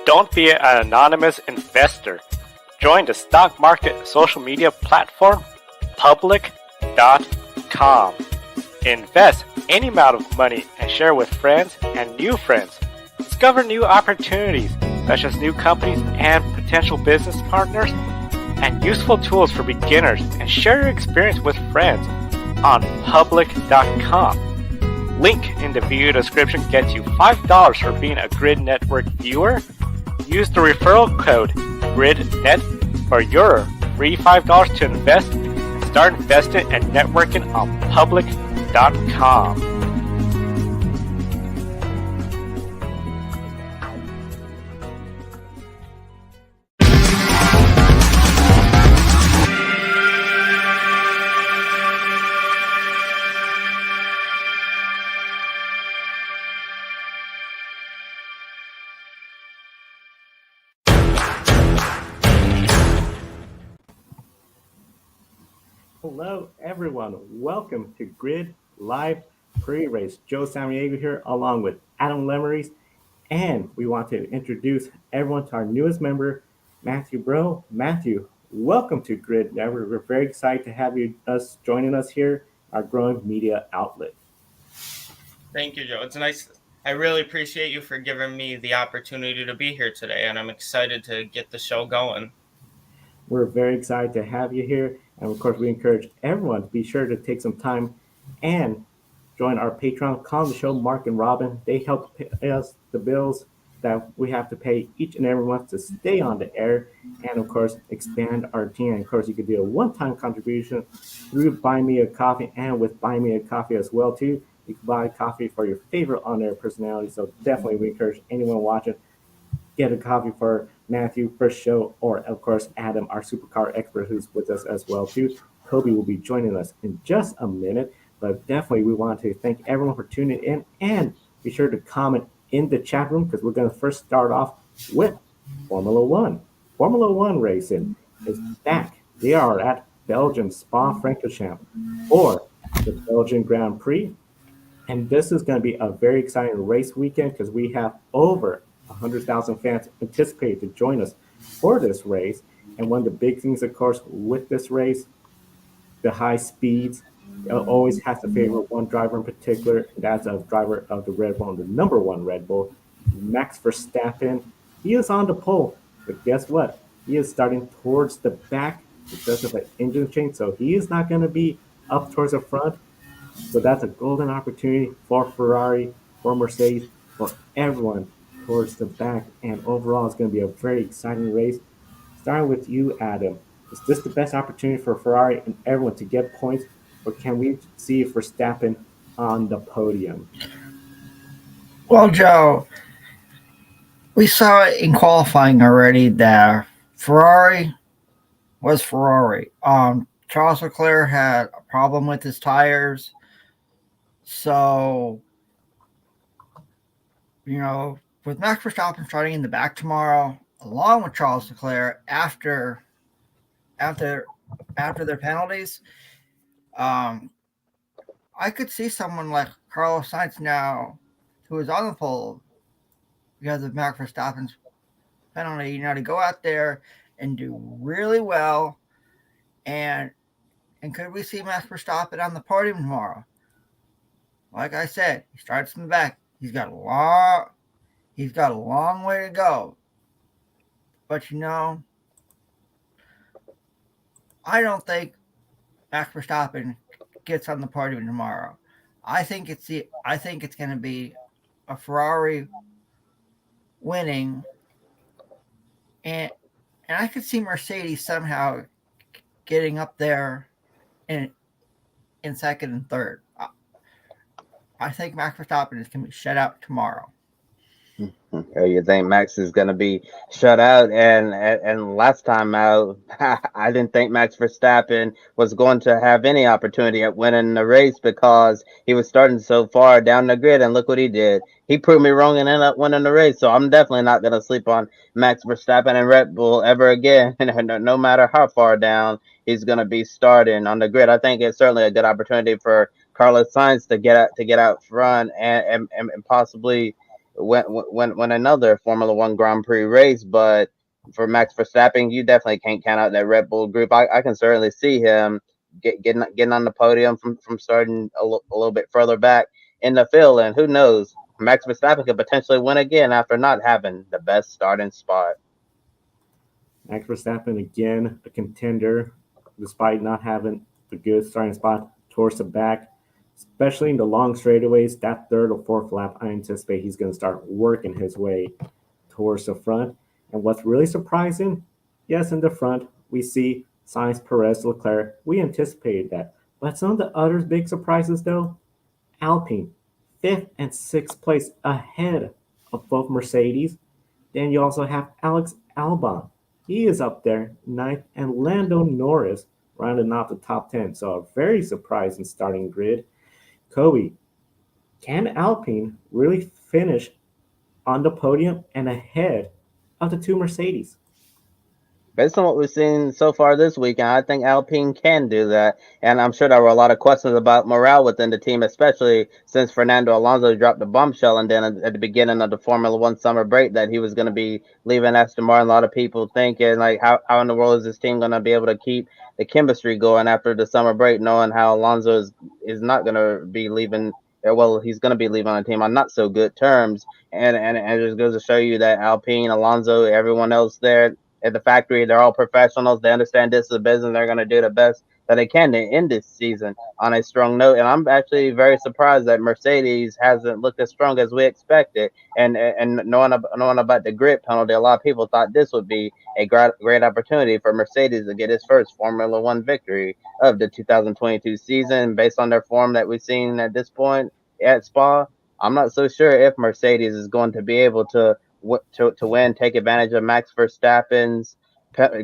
Don't be an anonymous investor. Join the stock market social media platform public.com. Invest any amount of money and share with friends and new friends. Discover new opportunities such as new companies and potential business partners and useful tools for beginners, and share your experience with friends on public.com. Link in the video description gets you $5 for being a Grid Network viewer. Use the referral code GridNet for your free $5 to invest. Start investing and networking on public.com. Hello, everyone. Welcome to Grid Live Pre-Race. Joe Samaniego here, along with Adam Lemeries, and we want to introduce everyone to our newest member, Matthew Bro. Matthew, welcome to Grid Network. We're very excited to have us joining us here, our growing media outlet. Thank you, Joe. It's nice. I really appreciate you for giving me the opportunity to be here today, and I'm excited to get the show going. We're very excited to have you here. And of course, we encourage everyone to be sure to take some time and join our Patreon. Call the show Mark and Robin. They help pay us the bills that we have to pay each and every month to stay on the air, and of course, expand our team. And of course, you could do a one-time contribution through Buy Me a Coffee, and with Buy Me a Coffee as well too. You can buy coffee for your favorite on-air personality. So definitely, we encourage anyone watching, get a coffee for Matthew, first show, or of course Adam, our supercar expert, who's with us as well too. Toby will be joining us in just a minute, but definitely we want to thank everyone for tuning in, and be sure to comment in the chat room, because we're going to first start off with Formula One. Formula One racing is back. They are at Belgium Spa-Francorchamps, or the Belgian Grand Prix, and this is going to be a very exciting race weekend, because we have over 100,000 fans anticipate to join us for this race. And one of the big things, of course, with this race, the high speeds, always has to favor one driver in particular. That's a driver of the Red Bull, the number one Red Bull, Max Verstappen. He is on the pole, but guess what? He is starting towards the back because of an engine change, so he is not going to be up towards the front. So that's a golden opportunity for Ferrari, for Mercedes, for everyone towards the back, and overall it's going to be a very exciting race. Starting with you, Adam, is this the best opportunity for Ferrari and everyone to get points, or can we see Verstappen on the podium? Well, Joe, we saw it in qualifying already that Ferrari was Ferrari. Charles Leclerc had a problem with his tires, so with Max Verstappen starting in the back tomorrow, along with Charles Leclerc after their penalties, I could see someone like Carlos Sainz now, who is on the pole because of Max Verstappen's penalty, to go out there and do really well, and could we see Max Verstappen on the podium tomorrow? Like I said, he starts in the back. He's got a long way to go. But I don't think Max Verstappen gets on the podium tomorrow. I think it's going to be a Ferrari winning, and I could see Mercedes somehow getting up there in second and third. I think Max Verstappen is going to be shut out tomorrow. You think Max is going to be shut out? And last time out, I didn't think Max Verstappen was going to have any opportunity at winning the race because he was starting so far down the grid. And look what he did. He proved me wrong and ended up winning the race. So I'm definitely not going to sleep on Max Verstappen and Red Bull ever again. No matter how far down he's going to be starting on the grid. I think it's certainly a good opportunity for Carlos Sainz to get out front and possibly win another Formula One Grand Prix race. But for Max Verstappen, you definitely can't count out that Red Bull group. I can certainly see him getting on the podium from starting a little bit further back in the field, and who knows, Max Verstappen could potentially win again after not having the best starting spot. Max Verstappen again, a contender, despite not having the good starting spot towards the back, especially in the long straightaways. That third or fourth lap, I anticipate he's going to start working his way towards the front. And what's really surprising, yes, in the front, we see Sainz, Perez, Leclerc. We anticipated that. But some of the other big surprises, though, Alpine, fifth and sixth place ahead of both Mercedes. Then you also have Alex Albon. He is up there, ninth, and Lando Norris rounding out the top 10. So a very surprising starting grid. Kobe, can Alpine really finish on the podium and ahead of the two Mercedes? Based on what we've seen so far this weekend, I think Alpine can do that. And I'm sure there were a lot of questions about morale within the team, especially since Fernando Alonso dropped the bombshell and then at the beginning of the Formula One summer break that he was going to be leaving Aston Martin. A lot of people thinking, like, how in the world is this team going to be able to keep the chemistry going after the summer break, knowing how Alonso is not going to be leaving. Well, he's going to be leaving on the team on not so good terms. And it just goes to show you that Alpine, Alonso, everyone else there at the factory, they're all professionals. They understand this is a business. They're going to do the best that they can to end this season on a strong note. And I'm actually very surprised that Mercedes hasn't looked as strong as we expected. And knowing about the grid penalty, a lot of people thought this would be a great opportunity for Mercedes to get its first Formula One victory of the 2022 season. Based on their form that we've seen at this point at Spa, I'm not so sure if Mercedes is going to be able to win, take advantage of Max Verstappen's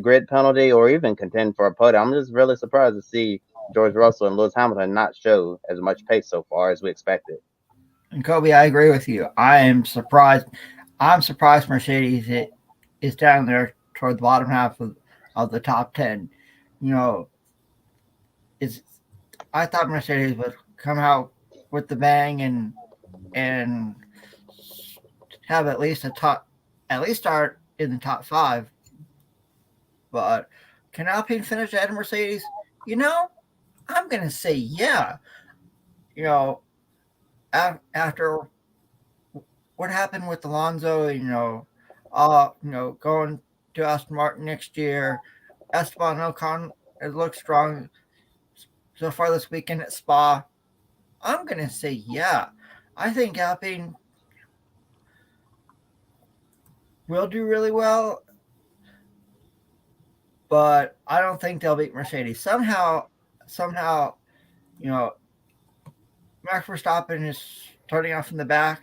grid penalty, or even contend for a podium. I'm just really surprised to see George Russell and Lewis Hamilton not show as much pace so far as we expected. And Kobe, I agree with you. I am surprised. I'm surprised Mercedes is down there toward the bottom half of the top 10. You know, I thought Mercedes would come out with the bang and have at least start in the top 5. But can Alpine finish ahead of Mercedes? You know, I'm gonna say yeah. You know, after what happened with Alonso, going to Aston Martin next year, Esteban Ocon, it looks strong so far this weekend at Spa. I'm gonna say yeah. I think Alpine will do really well, but I don't think they'll beat Mercedes. Somehow, Max Verstappen is starting off in the back.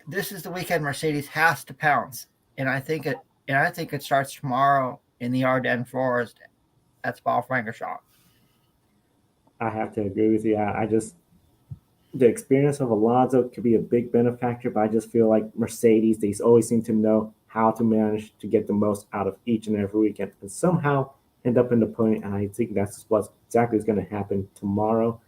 This is the weekend Mercedes has to pounce, and I think it starts tomorrow in the Ardennes Forest at Spa-Francorchamps. I have to agree with you. The experience of Alonso could be a big benefactor, but I just feel like Mercedes, they always seem to know how to manage to get the most out of each and every weekend and somehow end up in the podium. And I think that's what exactly is going to happen tomorrow.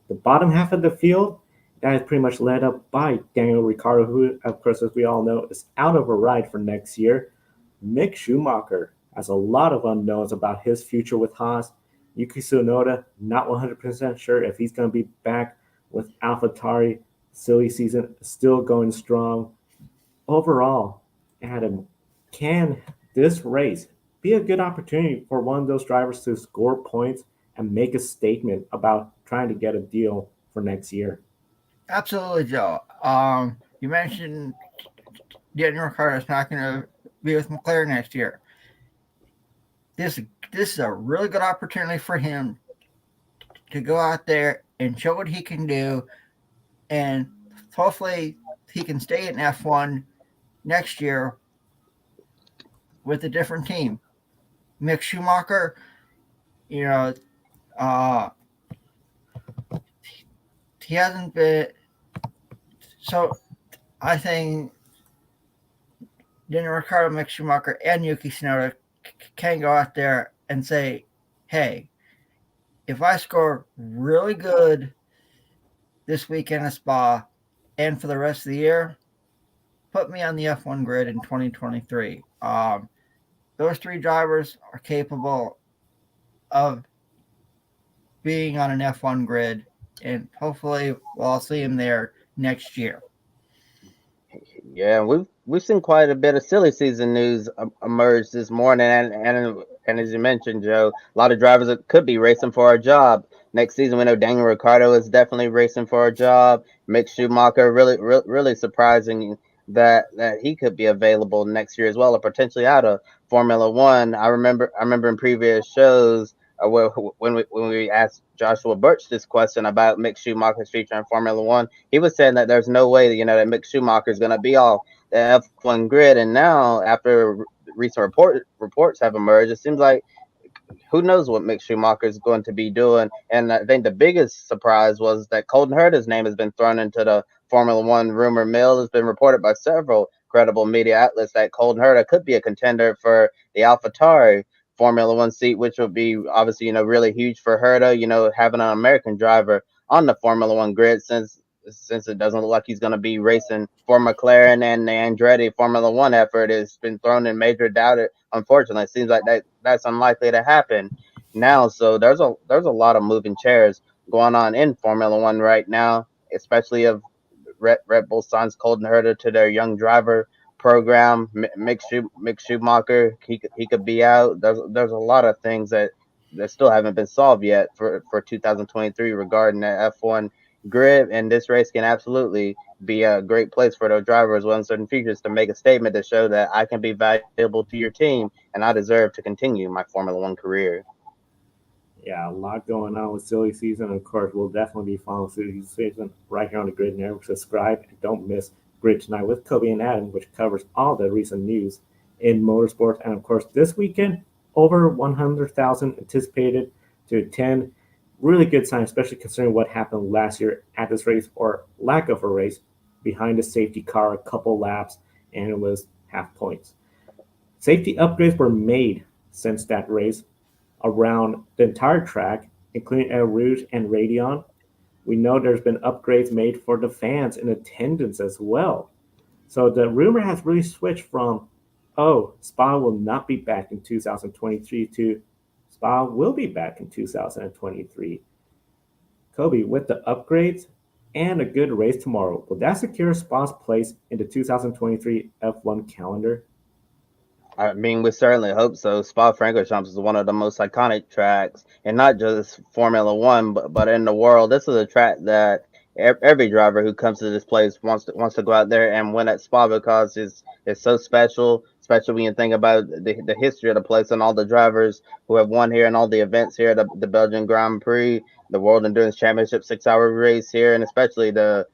The bottom half of the field, that is pretty much led up by Daniel Ricciardo, who, of course, as we all know, is out of a ride for next year. Mick Schumacher has a lot of unknowns about his future with Haas. Yuki Tsunoda, not 100% sure if he's going to be back with AlphaTauri. Silly season, still going strong. Overall, Adam, can this race be a good opportunity for one of those drivers to score points and make a statement about trying to get a deal for next year? Absolutely, Joe. You mentioned Daniel Ricciardo is not going to be with McLaren next year. This is a really good opportunity for him to go out there and show what he can do, and hopefully he can stay in F1 next year with a different team. Mick Schumacher, he hasn't been. So I think Daniel Ricciardo, Mick Schumacher, and Yuki Tsunoda can go out there and say, hey, if I score really good this weekend at Spa and for the rest of the year, put me on the F1 grid in 2023. Those three drivers are capable of being on an F1 grid, and hopefully we'll see them there next year. Yeah, we've seen quite a bit of silly season news emerge this morning, and as you mentioned, Joe, a lot of drivers that could be racing for a job next season. We know Daniel Ricciardo is definitely racing for a job. Mick Schumacher, really surprising that he could be available next year as well, or potentially out of Formula One. I remember in previous shows. When we asked Joshua Birch this question about Mick Schumacher's future in Formula One, he was saying that there's no way, that Mick Schumacher is going to be off the F1 grid. And now, after recent reports have emerged, it seems like who knows what Mick Schumacher is going to be doing. And I think the biggest surprise was that Colton Herta's name has been thrown into the Formula One rumor mill. It's been reported by several credible media outlets that Colton Herta could be a contender for the AlphaTauri Formula One seat, which would be obviously, really huge for Herta, having an American driver on the Formula One grid, since it doesn't look like he's going to be racing for McLaren, and the Andretti Formula One effort has been thrown in major doubt. Unfortunately, it seems like that's unlikely to happen now. So there's a lot of moving chairs going on in Formula One right now, especially if Red Bull signs Colton Herta to their young driver program. Mick Schumacher, he could be out. There's a lot of things that still haven't been solved yet for 2023 regarding the F1 grid, and this race can absolutely be a great place for those drivers with uncertain futures to make a statement to show that I can be valuable to your team and I deserve to continue my Formula One career. Yeah, a lot going on with silly season. Of course, we'll definitely be following silly season right here on the Grid Network. Subscribe and don't miss Grid Tonight with Kobe and Adam, which covers all the recent news in motorsports. And of course, this weekend, over 100,000 anticipated to attend. Really good sign, especially considering what happened last year at this race, or lack of a race, behind the safety car, a couple laps, and it was half points. Safety upgrades were made since that race around the entire track, including Eau Rouge and Raidillon. We know there's been upgrades made for the fans in attendance as well. So the rumor has really switched from, oh, Spa will not be back in 2023 to Spa will be back in 2023. Kobe, with the upgrades and a good race tomorrow, will that secure Spa's place in the 2023 F1 calendar? I mean, we certainly hope so. Spa-Francorchamps is one of the most iconic tracks, and not just Formula One, but in the world. This is a track that every driver who comes to this place wants to go out there and win at Spa, because it's so special. Especially when you think about the history of the place and all the drivers who have won here and all the events here, the Belgian Grand Prix, the World Endurance Championship 6-hour race here, and especially the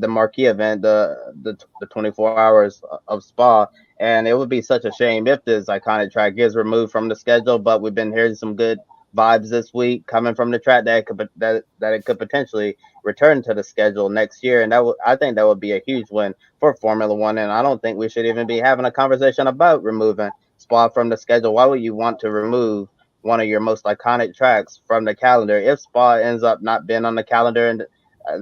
marquee event, the 24 hours of Spa. And it would be such a shame if this iconic track is removed from the schedule. But we've been hearing some good vibes this week coming from the track that it could potentially return to the schedule next year, and I think that would be a huge win for Formula One. And I don't think we should even be having a conversation about removing Spa from the schedule. Why would you want to remove one of your most iconic tracks from the calendar if Spa ends up not being on the calendar? And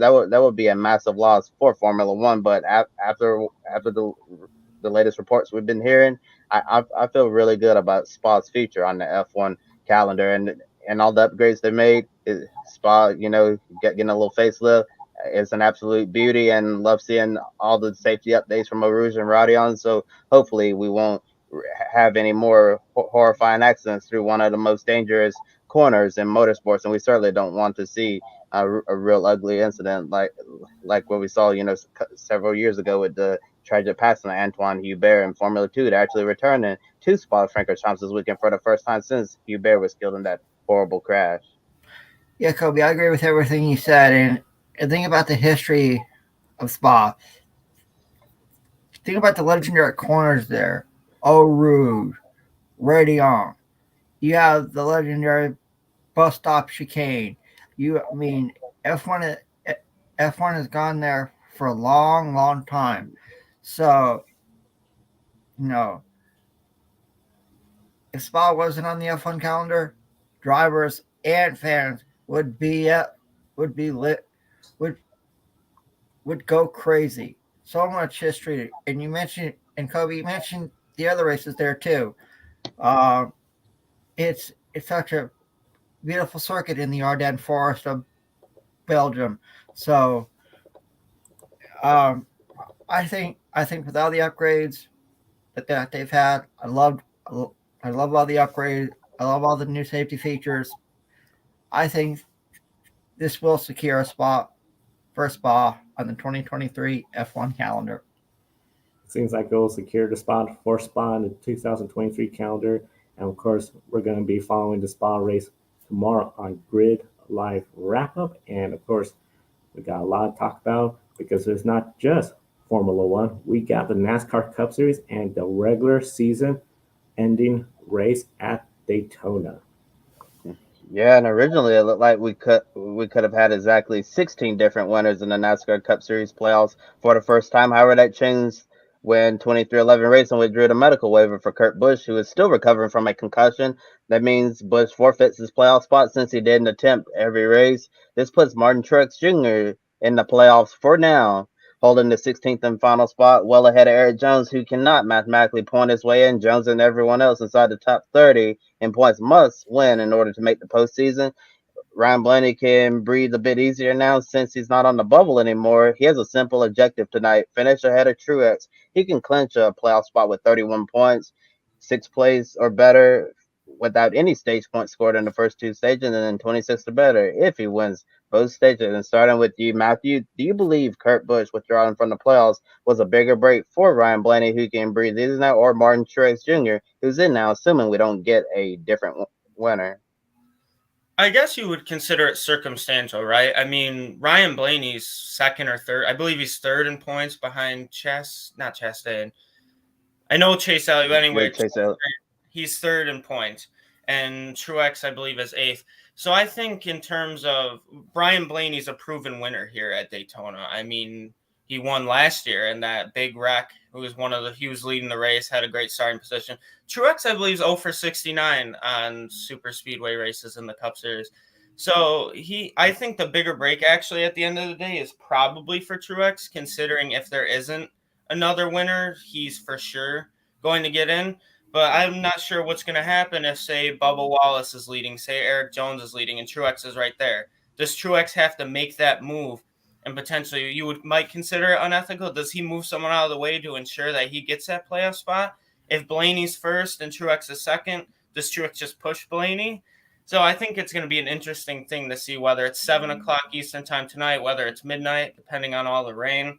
that would be a massive loss for Formula One. But after the latest reports we've been hearing, I feel really good about Spa's future on the F1 calendar, and all the upgrades they made. Spa, getting a little facelift is an absolute beauty, and love seeing all the safety updates from Eau Rouge and Raidillon. So hopefully we won't have any more horrifying accidents through one of the most dangerous corners in motorsports, and we certainly don't want to see a real ugly incident like what we saw, several years ago with the tragic passing of Antoine Hubert in Formula 2, to actually returning to Spa-Francorchamps this weekend for the first time since Hubert was killed in that horrible crash. Yeah, Kobe, I agree with everything you said. And think about the history of Spa. Think about the legendary corners there. Eau Rouge, Raidillon. You have the legendary bus stop chicane. F1 has gone there for a long, long time. So, if Spa wasn't on the F1 calendar, drivers and fans would go crazy. so much history. And you mentioned, and Kobe, you mentioned the other races there too. Uh, it's such a beautiful circuit in the Ardennes Forest of Belgium. So um, I think with all the upgrades that they've had, I love all the upgrades. I love all the new safety features. I think this will secure a spot for Spa on the 2023 F1 calendar. Seems like it will secure the spot for Spa in the 2023 calendar. And of course, we're going to be following the Spa race tomorrow on Grid Live Wrap Up. And of course, we got a lot to talk about because there's not just Formula One. We got the NASCAR Cup Series and the regular season ending race at Daytona. Yeah, and originally it looked like we could have had exactly 16 different winners in the NASCAR Cup Series playoffs for the first time. However, that changed when 23XI Racing withdrew the medical waiver for Kurt Busch, who is still recovering from a concussion. That means Busch forfeits his playoff spot since he didn't attempt every race. This puts Martin Truex Jr. in the playoffs for now, holding the 16th and final spot, well ahead of Eric Jones, who cannot mathematically point his way in. Jones and everyone else inside the top 30 in points must win in order to make the postseason. Ryan Blaney can breathe a bit easier now since he's not on the bubble anymore. He has a simple objective tonight: finish ahead of Truex. He can clinch a playoff spot with 31 points, 6th place or better without any stage points scored in the first 2 stages, and then 26 or better if he wins both stages. And starting with you, Matthew, do you believe Kurt Busch withdrawing from the playoffs was a bigger break for Ryan Blaney, who can breathe easy now, or Martin Truex Jr., who's in now, assuming we don't get a different winner? I guess you would consider it circumstantial, right? I mean, Ryan Blaney's second or third. I believe he's third in points behind not Chastain. I know Chase Elliott. Anyway, Yeah, Chase Elliott. He's third in points, and Truex, I believe, is 8th. So I think in terms of Brian Blaney's a proven winner here at Daytona. I mean, he won last year in that big wreck. He was leading the race, had a great starting position. Truex, I believe, is 0 for 69 on super speedway races in the Cup Series. So I think the bigger break actually at the end of the day is probably for Truex, considering if there isn't another winner, he's for sure going to get in. But I'm not sure what's going to happen if, say, Bubba Wallace is leading, say Eric Jones is leading, and Truex is right there. Does Truex have to make that move? And potentially might consider it unethical. Does he move someone out of the way to ensure that he gets that playoff spot? If Blaney's first and Truex is second, does Truex just push Blaney? So I think it's going to be an interesting thing to see whether it's 7 o'clock Eastern time tonight, whether it's midnight, depending on all the rain.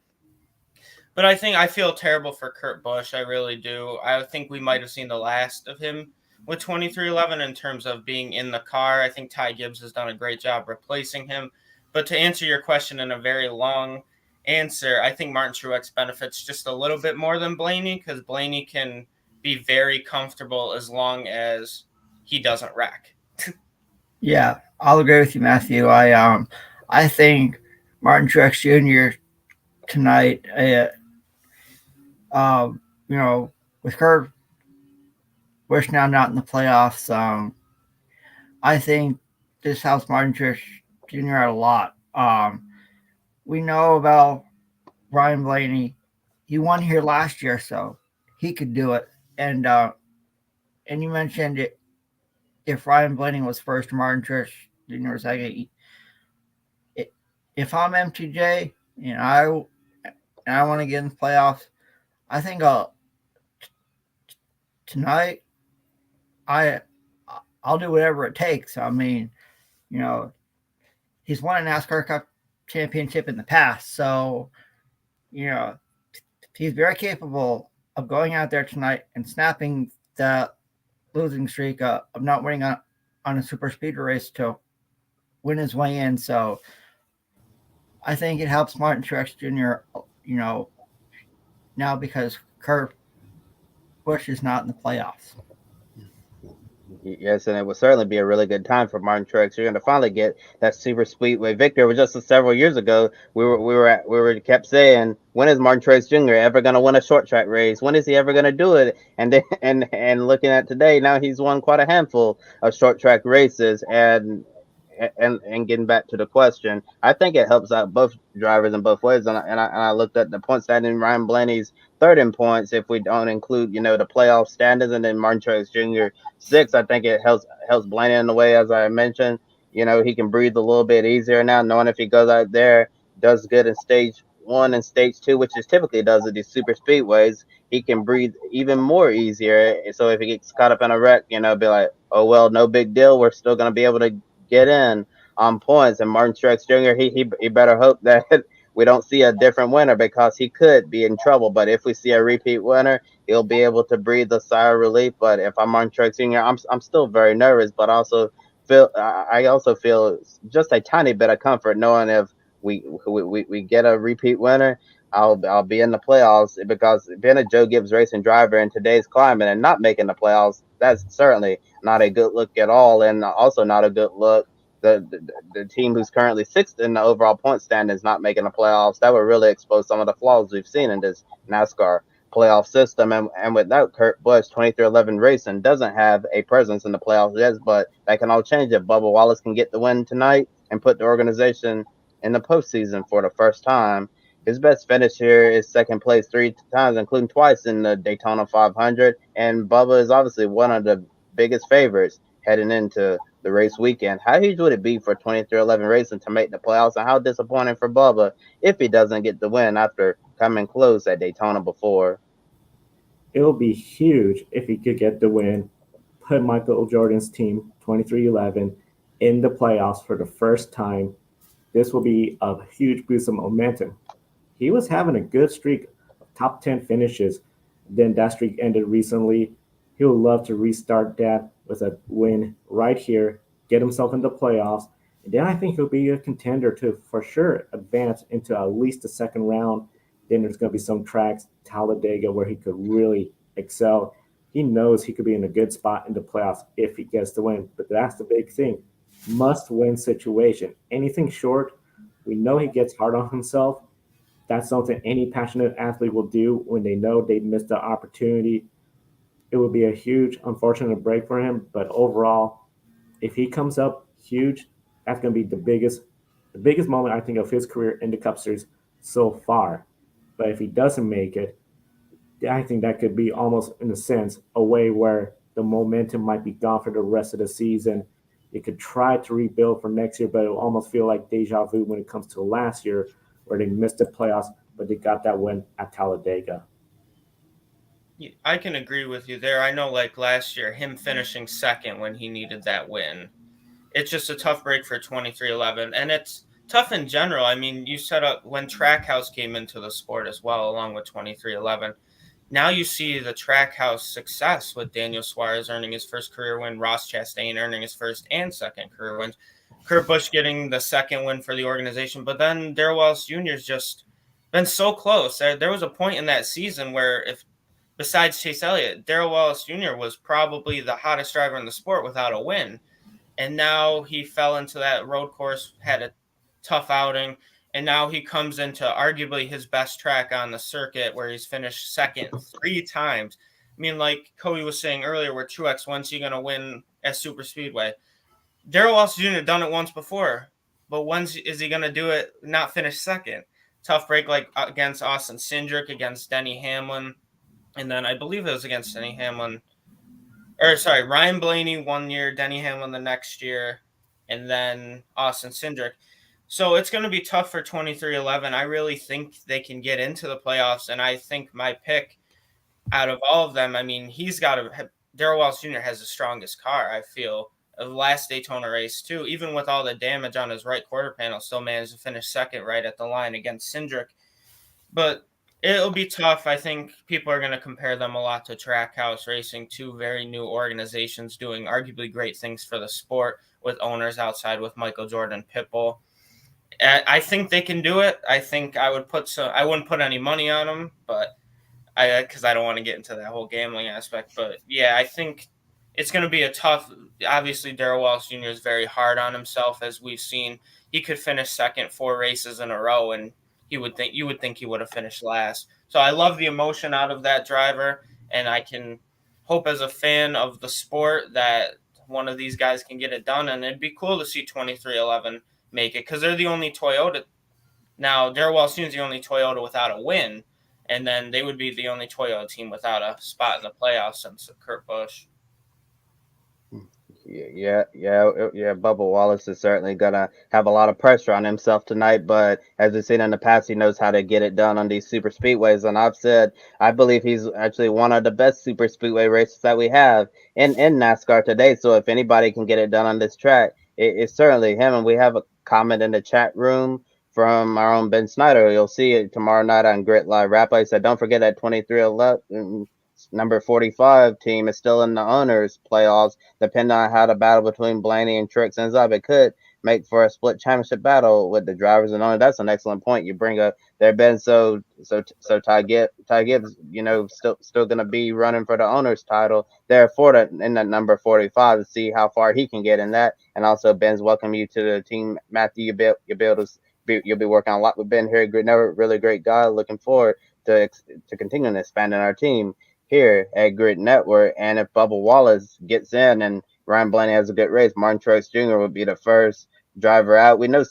But I feel terrible for Kurt Busch. I really do. I think we might have seen the last of him with 23XI in terms of being in the car. I think Ty Gibbs has done a great job replacing him. But to answer your question in a very long answer, I think Martin Truex benefits just a little bit more than Blaney, because Blaney can be very comfortable as long as he doesn't wreck. Yeah, I'll agree with you, Matthew. I think Martin Truex Jr. tonight, with Kurt Busch now not in the playoffs, I think this helps Martin Truex Jr. out a lot. We know about Ryan Blaney. He won here last year, so he could do it. And you mentioned it. If Ryan Blaney was first, Martin Truex Jr. was second. If I'm MTJ and I want to get in the playoffs, I think tonight I'll do whatever it takes. I mean, he's won a NASCAR Cup championship in the past, so he's very capable of going out there tonight and snapping the losing streak of not winning on a super speedway race to win his way in. So I think it helps Martin Truex Jr. Now because Kurt Busch is not in the playoffs. Yes, and it would certainly be a really good time for Martin Truex. You're going to finally get that super speedway victory. It was just several years ago. We kept saying, when is Martin Truex Jr. ever going to win a short track race? When is he ever going to do it? And then, and looking at today, now he's won quite a handful of short track races, and and getting back to the question, I think it helps out both drivers in both ways. And I looked at the point standing. Ryan Blaney's third in points, if we don't include the playoff standings, and then Martin Truex Jr. six. I think it helps Blaney in the way, as I mentioned. He can breathe a little bit easier now, knowing if he goes out there, does good in stage one and stage two, which is typically does at these super speedways, he can breathe even more easier. So if he gets caught up in a wreck, be like, oh well, no big deal. We're still gonna be able to get in on points. And Martin Truex Jr. He better hope that we don't see a different winner, because he could be in trouble. But if we see a repeat winner, he'll be able to breathe a sigh of relief. But if I'm Martin Truex Jr., I'm still very nervous, but I also feel just a tiny bit of comfort knowing if we get a repeat winner, I'll be in the playoffs, because being a Joe Gibbs Racing driver in today's climate and not making the playoffs, that's certainly not a good look at all, and also not a good look. The team who's currently sixth in the overall point standings not making the playoffs, that would really expose some of the flaws we've seen in this NASCAR playoff system. And without Kurt Busch, 2311 Racing doesn't have a presence in the playoffs yet, but that can all change if Bubba Wallace can get the win tonight and put the organization in the postseason for the first time. His best finish here is second place three times, including twice in the Daytona 500. And Bubba is obviously one of the biggest favorites heading into the race weekend. How huge would it be for 2311 Racing to make the playoffs, and how disappointing for Bubba if he doesn't get the win after coming close at Daytona before? It'll be huge if he could get the win, put Michael Jordan's team 2311 in the playoffs for the first time. This will be a huge boost of momentum. He was having a good streak of top 10 finishes. Then that streak ended recently. He would love to restart that with a win right here, get himself into playoffs. And then I think he'll be a contender to for sure advance into at least the second round. Then there's going to be some tracks, Talladega, where he could really excel. He knows he could be in a good spot in the playoffs if he gets the win. But that's the big thing. Must win situation. Anything short, we know he gets hard on himself. That's something any passionate athlete will do when they know they missed the opportunity. It would be a huge, unfortunate break for him. But overall, if he comes up huge, that's going to be the biggest moment I think of his career in the Cup Series so far. But if he doesn't make it, I think that could be almost, in a sense, a way where the momentum might be gone for the rest of the season. They could try to rebuild for next year, but it will almost feel like deja vu when it comes to last year, where they missed the playoffs, but they got that win at Talladega. I can agree with you there. I know, like last year, him finishing second when he needed that win. It's just a tough break for 2311, and it's tough in general. I mean, you set up when Trackhouse came into the sport as well, along with 2311. Now you see the Trackhouse success with Daniel Suarez earning his first career win, Ross Chastain earning his first and second career wins, Kurt Busch getting the second win for the organization. But then Darrell Wallace Jr. has just been so close. There was a point in that season where, if besides Chase Elliott, Darrell Wallace Jr. was probably the hottest driver in the sport without a win. And now he fell into that road course, had a tough outing, and now he comes into arguably his best track on the circuit, where he's finished second 3 times. I mean, like Cody was saying earlier, where Truex, when's he going to win at Super Speedway? Darrell Wallace Jr. done it once before, but when's is he going to do it, not finish second? Tough break, like against Austin Cindric, against Denny Hamlin, and then I believe it was against Denny Hamlin. Ryan Blaney 1 year, Denny Hamlin the next year, and then Austin Cindric. So it's going to be tough for 2311. I really think they can get into the playoffs, and I think my pick out of all of them, I mean, Darrell Wallace Jr. has the strongest car, I feel, of the last Daytona race too. Even with all the damage on his right quarter panel, still managed to finish second right at the line against Cindric. But it'll be tough. I think people are going to compare them a lot to Trackhouse Racing, two very new organizations doing arguably great things for the sport, with owners outside with Michael Jordan, Pitbull. I think they can do it. I think I wouldn't put any money on them, but because I don't want to get into that whole gambling aspect. But yeah, I think it's going to be a tough. Obviously, Darrell Wallace Jr. is very hard on himself, as we've seen. He could finish second 4 races in a row, and you would think he would have finished last. So I love the emotion out of that driver, and I can hope as a fan of the sport that one of these guys can get it done, and it'd be cool to see 2311 make it because they're the only Toyota. Now, Darrell Soon's the only Toyota without a win, and then they would be the only Toyota team without a spot in the playoffs since Kurt Busch. Yeah. Bubba Wallace is certainly gonna have a lot of pressure on himself tonight, but as we've seen in the past, he knows how to get it done on these super speedways. And I've said I believe he's actually one of the best super speedway racers that we have in NASCAR today. So if anybody can get it done on this track, it's certainly him. And we have a comment in the chat room from our own Ben Snyder. You'll see it tomorrow night on Grit Live Wrap. He said, "Don't forget that 2311." Number 45 team is still in the owners playoffs. Depending on how the battle between Blaney and Truex ends up, it could make for a split championship battle with the drivers and owners. That's an excellent point you bring up. They've been so Ty Gibbs, still going to be running for the owners title. Therefore, in that number 45 to see how far he can get in that. And also, Ben's welcome you to the team, Matthew. You'll be working a lot with Ben here. Really great guy. Looking forward to continuing expanding our team here at Grid Network. And if Bubba Wallace gets in and Ryan Blaney has a good race, Martin Truex Jr. would be the first driver out. We know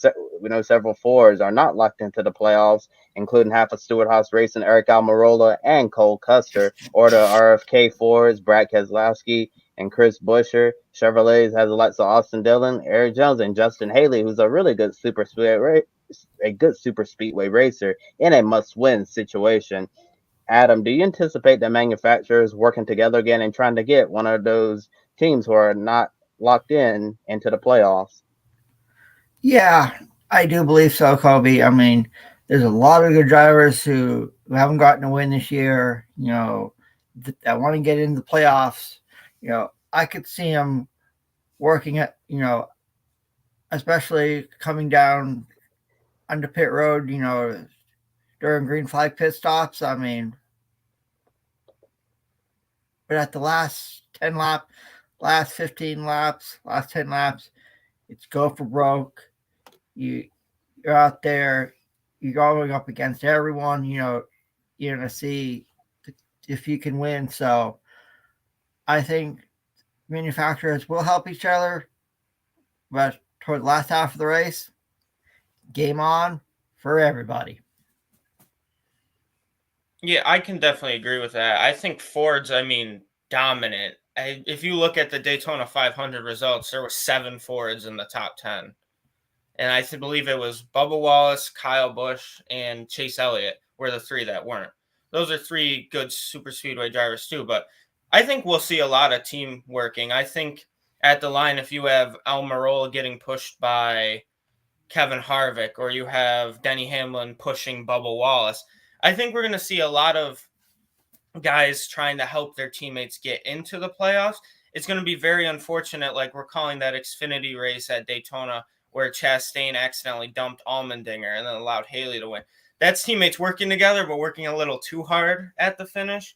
several Fords are not locked into the playoffs, including half of Stewart Haas Racing, Eric Almirola, and Cole Custer, or the RFK Fords, Brad Keselowski, and Chris Buescher. Chevrolet has the likes of Austin Dillon, Eric Jones, and Justin Haley, who's a really good super speedway racer in a must-win situation. Adam, do you anticipate the manufacturers working together again and trying to get one of those teams who are not locked into the playoffs? Yeah, I do believe so, Kobe. I mean, there's a lot of good drivers who haven't gotten a win this year, that want to get into the playoffs. I could see them working at, especially coming down onto pit road, during green flag pit stops. I mean, but at the last 10 laps, last 15 laps, last 10 laps, it's go for broke. You're out there, you're going up against everyone, you're going to see if you can win. So I think manufacturers will help each other, but toward the last half of the race, game on for everybody. Yeah, I can definitely agree with that. I think Ford's, dominant. If you look at the Daytona 500 results, there were 7 Fords in the top 10. And I believe it was Bubba Wallace, Kyle Busch, and Chase Elliott were the 3 that weren't. Those are 3 good super speedway drivers too. But I think we'll see a lot of team working. I think at the line, if you have Almirola getting pushed by Kevin Harvick, or you have Denny Hamlin pushing Bubba Wallace, I think we're going to see a lot of guys trying to help their teammates get into the playoffs. It's going to be very unfortunate, like we're calling that Xfinity race at Daytona, where Chastain accidentally dumped Allmendinger and then allowed Haley to win. That's teammates working together, but working a little too hard at the finish.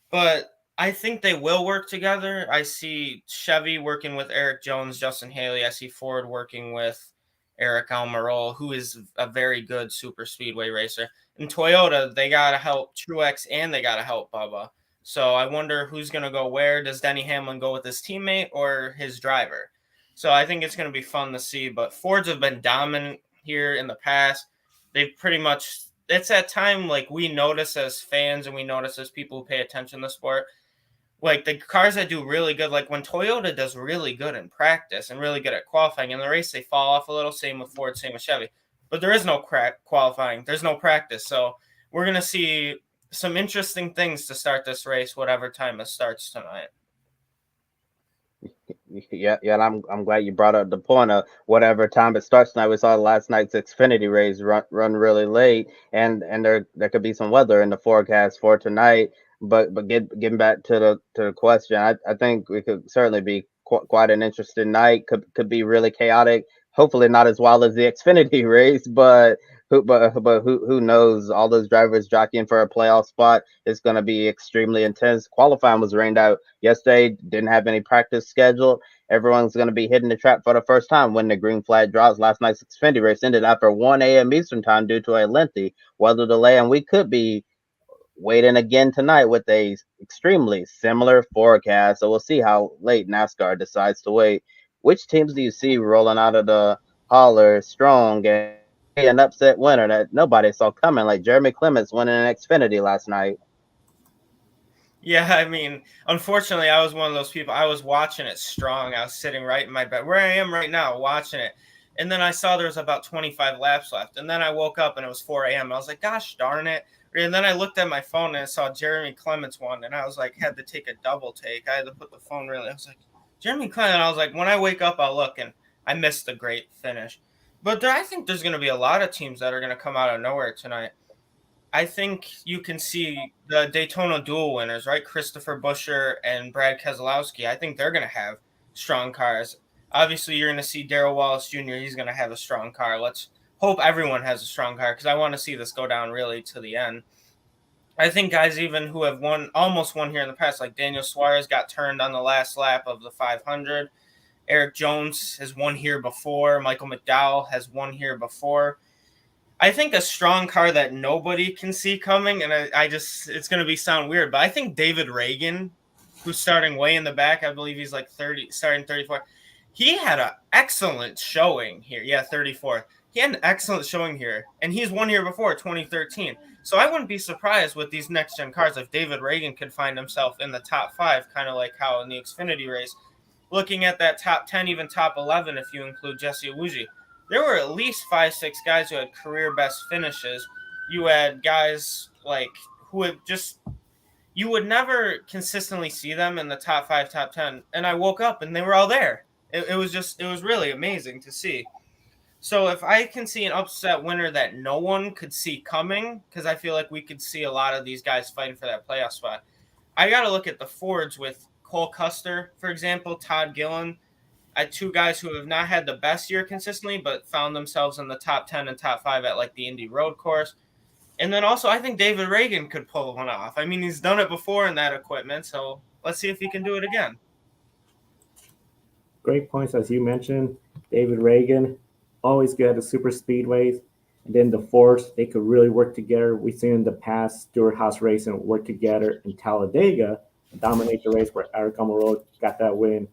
But I think they will work together. I see Chevy working with Eric Jones, Justin Haley. I see Ford working with Eric Almirola, who is a very good super speedway racer. And Toyota, they got to help Truex and they got to help Bubba. So I wonder who's going to go where. Does Denny Hamlin go with his teammate or his driver? So I think it's going to be fun to see. But Fords have been dominant here in the past. They've pretty much – it's that time like we notice as fans and we notice as people who pay attention to the sport. Like the cars that do really good, like when Toyota does really good in practice and really good at qualifying, in the race they fall off a little, same with Ford, same with Chevy. But there is no qualifying. There's no practice. So we're going to see some interesting things to start this race, whatever time it starts tonight. Yeah, and I'm glad you brought up the point of whatever time it starts tonight. We saw last night's Xfinity race run really late, and there could be some weather in the forecast for tonight. But getting back to the question, I think it could certainly be quite an interesting night. Could be really chaotic. Hopefully not as wild as the Xfinity race, but who knows? All those drivers jockeying for a playoff spot. It's going to be extremely intense. Qualifying was rained out yesterday. Didn't have any practice scheduled. Everyone's going to be hitting the track for the first time when the green flag drops. Last night's Xfinity race ended after 1 a.m. Eastern time due to a lengthy weather delay, and we could be weighed in again tonight with a extremely similar forecast. So we'll see how late NASCAR decides to wait. Which teams do you see rolling out of the holler strong and an upset winner that nobody saw coming, like Jeremy Clements winning an Xfinity last night? Yeah, I mean, unfortunately, I was one of those people. I was watching it strong. I was sitting right in my bed, where I am right now, watching it. And then I saw there was about 25 laps left. And then I woke up and it was 4 a.m. I was like, gosh darn it. And then I looked at my phone and I saw Jeremy Clements won. And I was like, had to take a double take. I had to put the phone really. I was like, Jeremy Clements. And I was like, when I wake up, I'll look. And I missed the great finish. But I think there's going to be a lot of teams that are going to come out of nowhere tonight. I think you can see the Daytona dual winners, right? Christopher Buescher and Brad Keselowski. I think they're going to have strong cars. Obviously, you're going to see Darrell Wallace Jr. He's going to have a strong car. Let's hope everyone has a strong car because I want to see this go down really to the end. I think guys even who have almost won here in the past, like Daniel Suarez got turned on the last lap of the 500. Eric Jones has won here before. Michael McDowell has won here before. I think a strong car that nobody can see coming, and it's going to sound weird, but I think David Reagan, who's starting way in the back, I believe he's like 30, starting 34. He had an excellent showing here. Yeah, 34. He had an excellent showing here, and he's won here before, 2013. So I wouldn't be surprised with these next-gen cars if David Reagan could find himself in the top 5, kind of like how in the Xfinity race. Looking at that top 10, even top 11 if you include Jesse Iwuji. There were at least 5-6 guys who had career best finishes. You had guys like who had just you would never consistently see them in the top 5, top 10. And I woke up and they were all there. It was really amazing to see. So if I can see an upset winner that no one could see coming, because I feel like we could see a lot of these guys fighting for that playoff spot, I got to look at the Fords with Cole Custer, for example, Todd Gillen. Two guys who have not had the best year consistently, but found themselves in the top 10 and top 5 at like the Indy Road Course. And then also, I think David Reagan could pull one off. I mean, he's done it before in that equipment, so let's see if he can do it again. Great points, as you mentioned. David Reagan, always good at the super speedways. And then the Fords, they could really work together. We've seen in the past Stewart Haas Racing work together in Talladega, dominate the race where Eric Almirola got that win.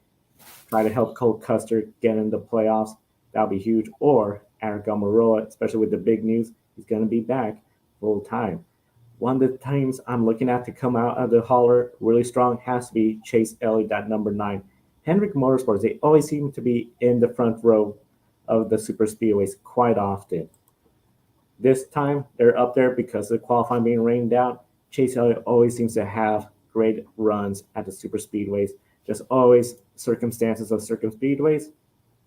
Try to help Cole Custer get in the playoffs. That'll be huge. Or Eric Almirola, especially with the big news, he's going to be back full time. One of the teams I'm looking at to come out of the holler really strong has to be Chase Elliott at number 9. Hendrick Motorsports, they always seem to be in the front row of the super speedways quite often. This time, they're up there because of the qualifying being rained out. Chase Elliott always seems to have great runs at the super speedways. Just always circumstances of speedways.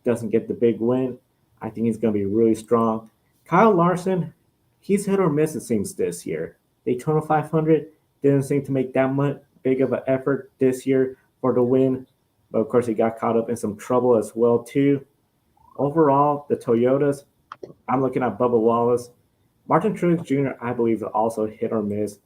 Doesn't get the big win. I think he's going to be really strong. Kyle Larson, he's hit or miss, it seems, this year. Daytona 500 didn't seem to make that much big of an effort this year for the win. But, of course, he got caught up in some trouble as well, too. Overall, the Toyotas, I'm looking at Bubba Wallace. Martin Truex Jr., I believe, will also hit or miss.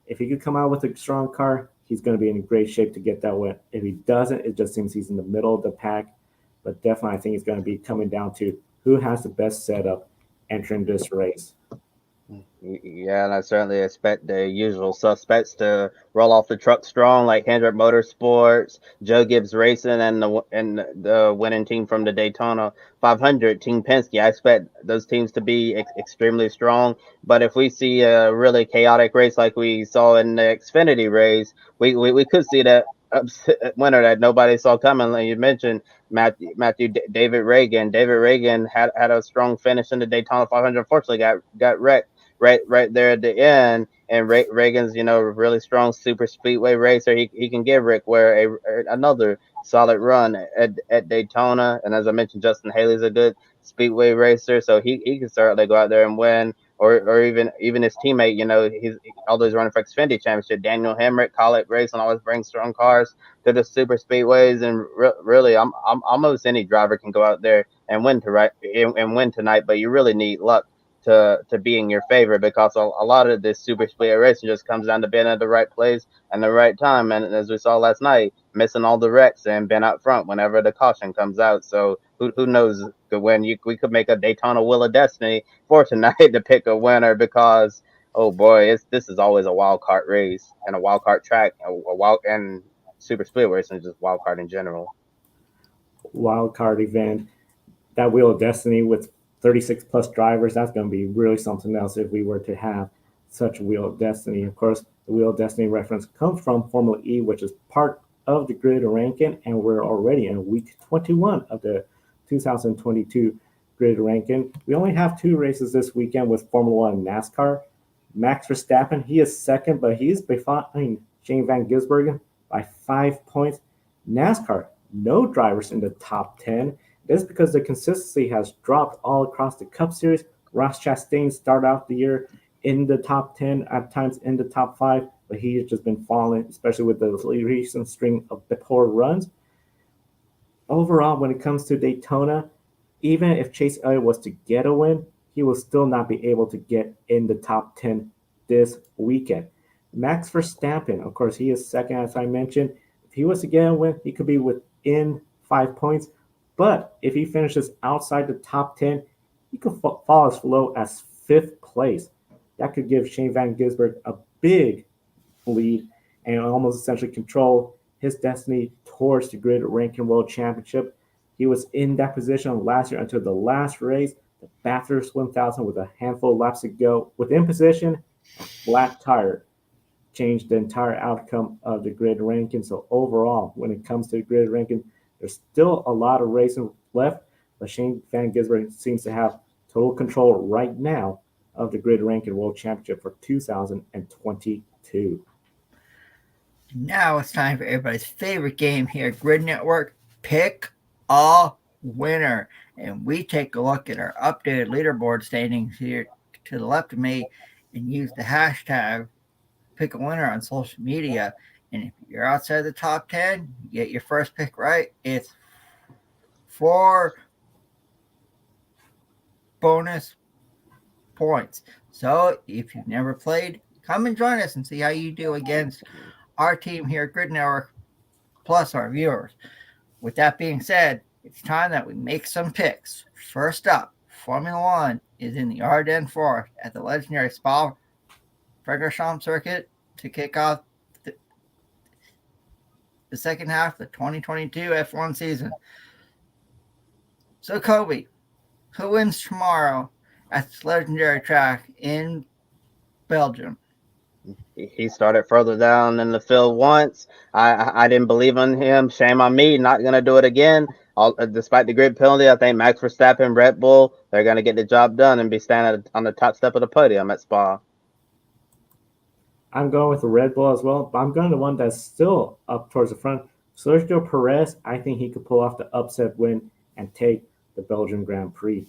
If he could come out with a strong car, he's going to be in great shape to get that win. If he doesn't, it just seems he's in the middle of the pack. But definitely, I think it's going to be coming down to who has the best setup entering this race. Yeah, and I certainly expect the usual suspects to roll off the truck strong, like Hendrick Motorsports, Joe Gibbs Racing, and the winning team from the Daytona 500, Team Penske. I expect those teams to be extremely strong. But if we see a really chaotic race like we saw in the Xfinity race, we could see that upset winner that nobody saw coming. Like you mentioned, David Reagan. David Reagan had a strong finish in the Daytona 500. Unfortunately, got wrecked right there at the end. And Reagan's, really strong super speedway racer. He can give Rick Ware another solid run at Daytona. And as I mentioned, Justin Haley's a good speedway racer, so he can certainly go out there and win. Or even his teammate, he's always running for Xfinity Championship. Daniel Hemrick, Collett Racing, always brings strong cars to the super speedways. And really, I'm almost any driver can go out there and win tonight. But you really need luck to be in your favor, because a lot of this super speedway racing just comes down to being at the right place and the right time. And as we saw last night, missing all the wrecks and being out front whenever the caution comes out. So who knows could win? We could make a Daytona Wheel of Destiny for tonight to pick a winner, because Oh boy, this is always a wild card race and a wild card track, a wild and super speedway racing is just wild card in general. Wild card event, that Wheel of Destiny with 36 plus drivers, that's going to be really something else if we were to have such a Wheel of Destiny. Of course, the Wheel of Destiny reference comes from Formula E, which is part of the grid ranking, and we're already in week 21 of the 2022 grid ranking. We only have 2 races this weekend with Formula One and NASCAR. Max Verstappen, he is second, but he's behind Shane Van Gisbergen by 5 points. NASCAR, no drivers in the top 10. This is because the consistency has dropped all across the Cup Series. Ross Chastain started out the year in the top 10, at times in the top 5, but he's just been falling, especially with the recent string of poor runs. Overall, when it comes to Daytona, even if Chase Elliott was to get a win, he will still not be able to get in the top 10 this weekend. Max Verstappen, of course, he is second, as I mentioned. If he was to get a win, he could be within 5 points. But if he finishes outside the top 10, he could fall as low as 5th place. That could give Shane Van Gisbergen a big lead and almost essentially control his destiny towards the grid ranking world championship. He was in that position last year until the last race, the Bathurst 1000, with a handful of laps to go. Within position, a flat tire changed the entire outcome of the grid ranking. So overall, when it comes to the grid ranking, there's still a lot of racing left, but Shane Van Gisbergen seems to have total control right now of the grid ranking world championship for 2022. Now it's time for everybody's favorite game here, Grid Network, Pick a Winner. And we take a look at our updated leaderboard standings here to the left of me and use the hashtag Pick a Winner on social media. And if you're outside the top 10, you get your first pick right. It's 4 bonus points. So if you've never played, come and join us and see how you do against our team here at Grid Network, plus our viewers. With that being said, it's time that we make some picks. First up, Formula One is in the Ardennes Forest at the legendary Spa-Francorchamps circuit to kick off the second half of the 2022 F1 season. So, Kobe, who wins tomorrow at this legendary track in Belgium? He started further down in the field once. I didn't believe in him. Shame on me. Not going to do it again. Despite the grid penalty, I think Max Verstappen, Red Bull, they're going to get the job done and be standing on the top step of the podium at Spa. I'm going with the Red Bull as well, but I'm going to the one that's still up towards the front. Sergio Perez, I think he could pull off the upset win and take the Belgian Grand Prix.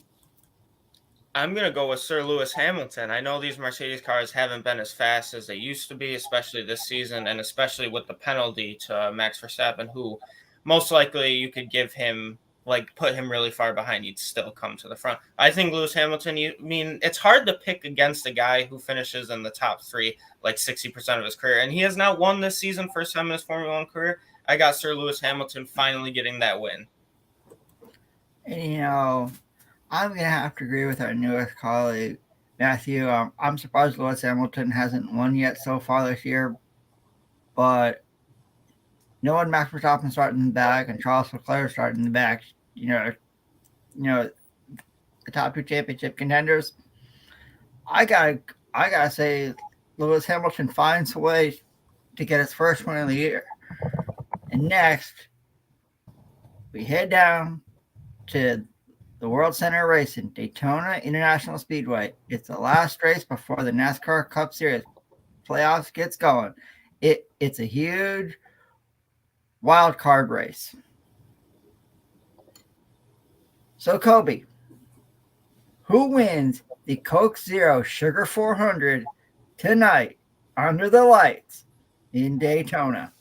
I'm going to go with Sir Lewis Hamilton. I know these Mercedes cars haven't been as fast as they used to be, especially this season, and especially with the penalty to Max Verstappen, who most likely you could give him, put him really far behind, he'd still come to the front. I think Lewis Hamilton, it's hard to pick against a guy who finishes in the top 3 like 60% of his career, and he has not won this season, first time in his Formula One career. I got Sir Lewis Hamilton finally getting that win. And, I'm going to have to agree with our newest colleague, Matthew. I'm surprised Lewis Hamilton hasn't won yet so far this year, but knowing Max Verstappen starting in the back and Charles Leclerc starting in the back, the top 2 championship contenders, I gotta say Lewis Hamilton finds a way to get his first win of the year. And next, we head down to the World Center Racing, Daytona International Speedway. It's the last race before the NASCAR Cup Series playoffs gets going. It's a huge wild card race. So, Kobe, who wins the Coke Zero Sugar 400 tonight under the lights in Daytona?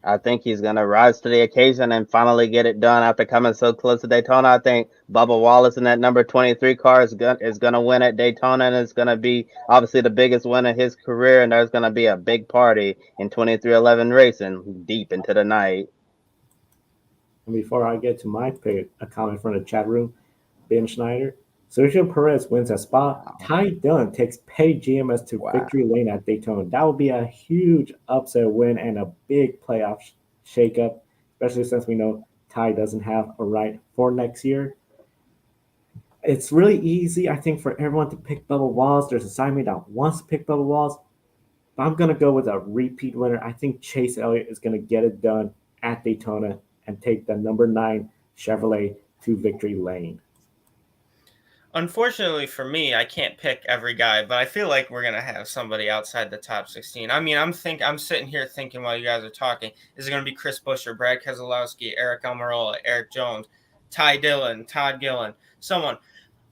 I think he's going to rise to the occasion and finally get it done after coming so close to Daytona. I think Bubba Wallace in that number 23 car is going to win at Daytona, and it's going to be obviously the biggest win of his career, and there's going to be a big party in 2311 racing deep into the night. And before I get to my pick, a comment from the chat room, Ben Schneider, Sergio Perez wins at Spa. Ty Dillon takes Petty GMS to Wow. victory lane at Daytona. That would be a huge upset win and a big playoff shakeup, especially since we know Ty doesn't have a ride for next year. It's really easy, I think, for everyone to pick Bubba Wallace. There's a side of me that wants to pick Bubba Wallace. But I'm going to go with a repeat winner. I think Chase Elliott is going to get it done at Daytona and take the number 9 Chevrolet to victory lane. Unfortunately for me, I can't pick every guy, but I feel like we're gonna have somebody outside the top 16. I mean, I'm sitting here thinking while you guys are talking, is it gonna be Chris Buescher, Brad Keselowski, Eric Almirola, Eric Jones, Ty Dillon, Todd Gillen, someone?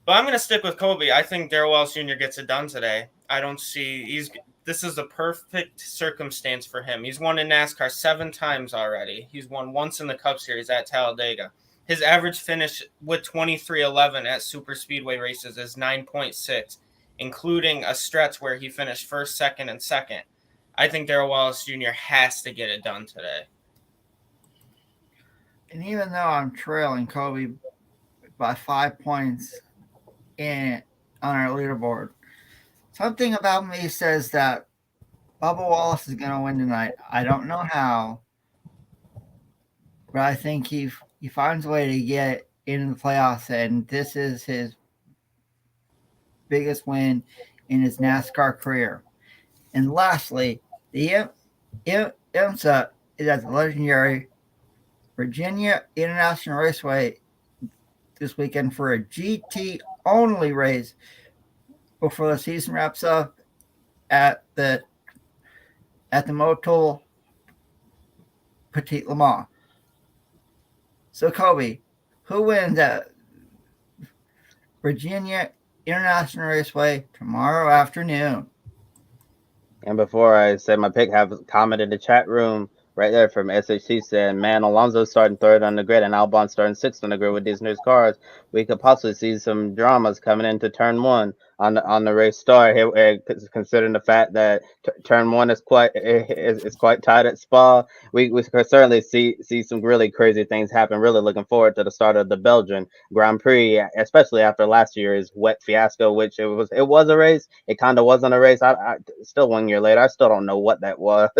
But I'm gonna stick with Kobe. I think Darrell Wells Jr. gets it done today. I don't see this is the perfect circumstance for him. He's won in NASCAR 7 times already. He's won once in the Cup Series at Talladega. His average finish with 23:11 at super speedway races is 9.6, including a stretch where he finished first, second, and second. I think Darrell Wallace Jr. has to get it done today. And even though I'm trailing Kobe by 5 points on our leaderboard, something about me says that Bubba Wallace is going to win tonight. I don't know how, but I think he finds a way to get into the playoffs, and this is his biggest win in his NASCAR career. And lastly, the IMSA is at the legendary Virginia International Raceway this weekend for a GT-only race before the season wraps up at the Motul Petit Le Mans. So, Kobe, who wins at Virginia International Raceway tomorrow afternoon? And before I say my pick, have a comment in the chat room right there from SHC saying, man, Alonso starting 3rd on the grid and Albon starting 6th on the grid with these new cars. We could possibly see some dramas coming into turn 1 on the race start here, considering the fact that turn 1 is quite tight at Spa. We could certainly see some really crazy things happen. Really looking forward to the start of the Belgian Grand Prix, especially after last year's wet fiasco, which it was a race. It kind of wasn't a race. I still 1 year later, I still don't know what that was.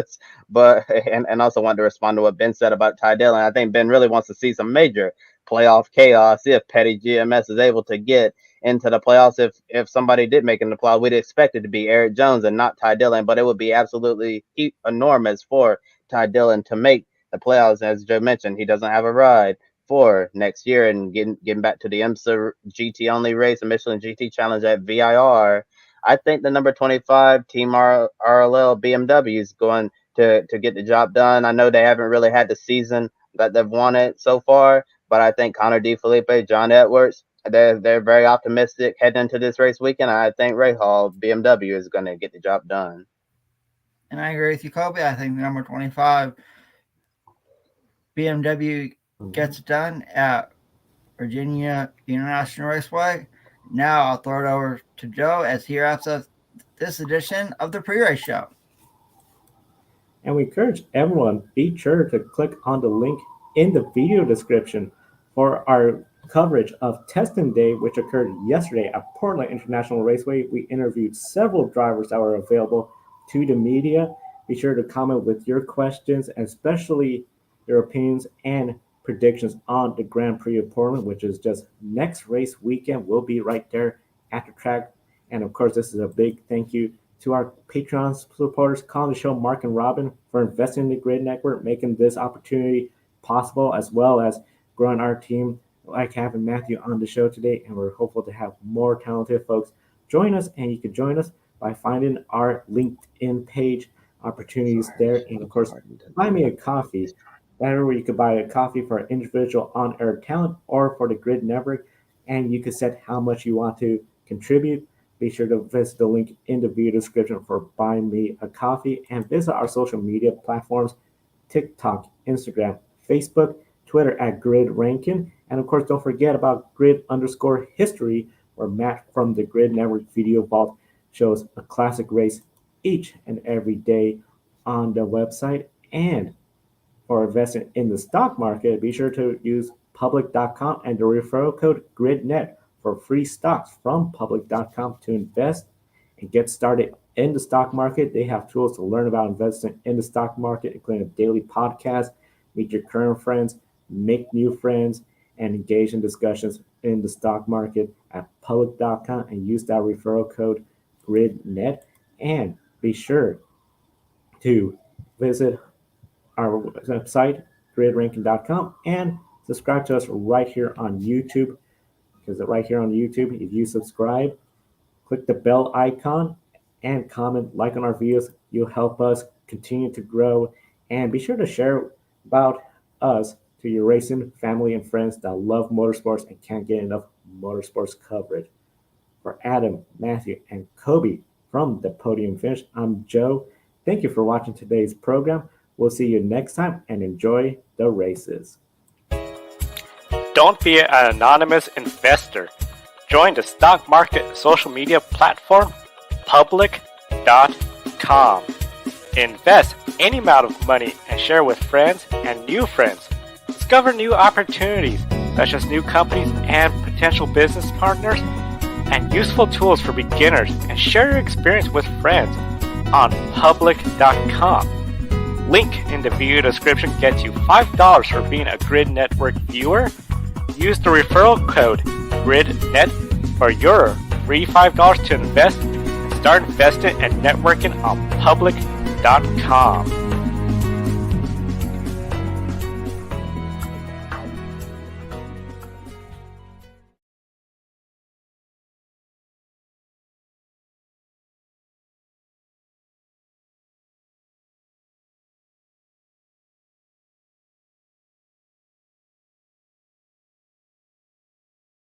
But and also wanted to respond to what Ben said about Ty Dillon. I think Ben really wants to see some major playoff chaos. See if Petty GMS is able to get into the playoffs. If somebody did make it in the playoffs, we'd expect it to be Eric Jones and not Ty Dillon, but it would be absolutely enormous for Ty Dillon to make the playoffs. As Joe mentioned, he doesn't have a ride for next year, and getting back to the IMSA GT only race, the Michelin GT Challenge at VIR. I think the number 25 Team RLL BMW is going to get the job done. I know they haven't really had the season that they've wanted so far, but I think Connor DeFelipe, John Edwards, they're very optimistic heading into this race weekend. I think Ray Hall BMW is going to get the job done. And I agree with you, Kobe. I think the number 25 BMW gets it done at Virginia International Raceway. Now I'll throw it over to Joe as he wraps up this edition of the pre-race show. And we encourage everyone, be sure to click on the link in the video description for our coverage of Testing Day, which occurred yesterday at Portland International Raceway. We interviewed several drivers that were available to the media. Be sure to comment with your questions, especially your opinions and predictions on the Grand Prix of Portland, which is just next race weekend. We'll be right there at the track. And of course, this is a big thank you to our Patreon supporters, calling the show Mark and Robin, for investing in the Grid Network, making this opportunity possible, as well as growing our team, like having Matthew on the show today. And we're hopeful to have more talented folks join us. And you can join us by finding our LinkedIn page, opportunities there. And of course, buy me a coffee. Where you could buy a coffee for an individual on-air talent or for the Grid Network. And you can set how much you want to contribute. Be sure to visit the link in the video description for Buy Me a Coffee, and visit our social media platforms, TikTok, Instagram, Facebook, Twitter at Grid Rankin. And of course, don't forget about Grid_History, where Matt from the Grid Network Video Vault shows a classic race each and every day on the website. And for investing in the stock market, be sure to use public.com and the referral code GridNet for free stocks from public.com to invest and get started in the stock market. They have tools to learn about investing in the stock market, including a daily podcast, meet your current friends, make new friends, and engage in discussions in the stock market at public.com and use that referral code GridNet. And be sure to visit our website, gridranking.com, and subscribe to us right here on YouTube. Because right here on YouTube, if you subscribe, click the bell icon and comment, like on our videos. You'll help us continue to grow. And be sure to share about us to your racing family and friends that love motorsports and can't get enough motorsports coverage. For Adam, Matthew, and Kobe from the Podium Finish, I'm Joe. Thank you for watching today's program. We'll see you next time and enjoy the races. Don't be an anonymous investor. Join the stock market social media platform, public.com. Invest any amount of money and share with friends and new friends. Discover new opportunities, such as new companies and potential business partners, and useful tools for beginners, and share your experience with friends on public.com. Link in the video description gets you $5 for being a Grid Network viewer. Use the referral code GridNet for your free $5 to invest and start investing and networking on public.com.